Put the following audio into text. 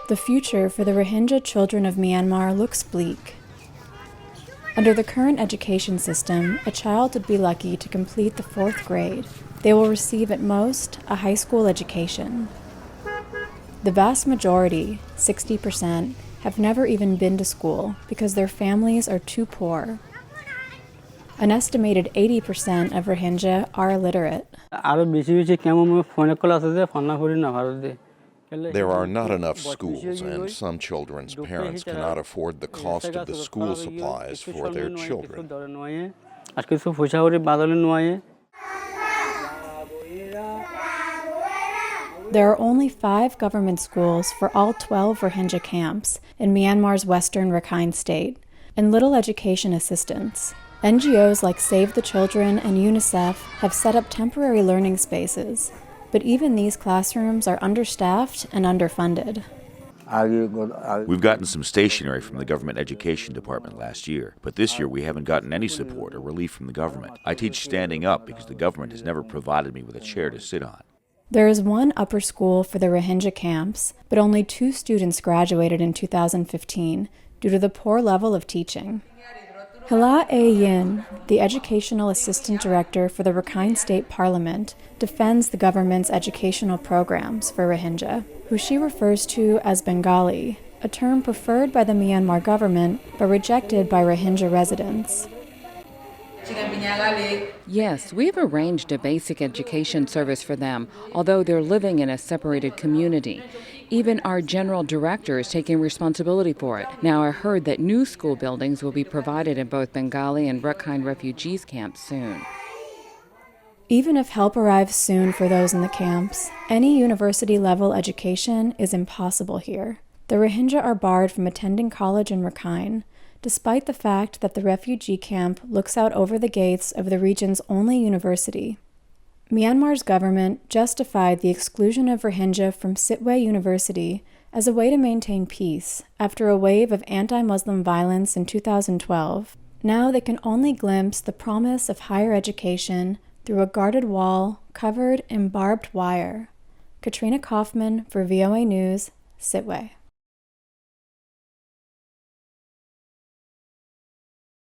The future for the Rohingya children of Myanmar looks bleak. Under the current education system, a child would be lucky to complete the 4th grade. They will receive at most a high school education. The vast majority, 60%, have never even been to school because their families are too poor. An estimated 80% of Rohingya are illiterate. There are not enough schools, and some children's parents cannot afford the cost of the school supplies for their children. There are only 5 government schools for all 12 Rohingya camps in Myanmar's western Rakhine state, and little education assistance. NGOs like Save the Children and UNICEF have set up temporary learning spaces, but even these classrooms are understaffed and underfunded. We've gotten some stationery from the government education department last year, but this year we haven't gotten any support or relief from the government. I teach standing up because the government has never provided me with a chair to sit on. There is one upper school for the Rohingya camps, but only 2 students graduated in 2015 due to the poor level of teaching. Hila A. Yin, the educational assistant director for the Rakhine State Parliament, defends the government's educational programs for Rohingya, who she refers to as Bengali, a term preferred by the Myanmar government but rejected by Rohingya residents. Yes, we've arranged a basic education service for them, although they're living in a separated community. Even our general director is taking responsibility for it. Now, I heard that new school buildings will be provided in both Bengali and Rakhine refugees camps soon. Even if help arrives soon for those in the camps, any university-level education is impossible here. The Rohingya are barred from attending college in Rakhine, despite the fact that the refugee camp looks out over the gates of the region's only university. Myanmar's government justified the exclusion of Rohingya from Sittwe University as a way to maintain peace after a wave of anti-Muslim violence in 2012. Now they can only glimpse the promise of higher education through a guarded wall covered in barbed wire. Katrina Kaufman for VOA News, Sittwe.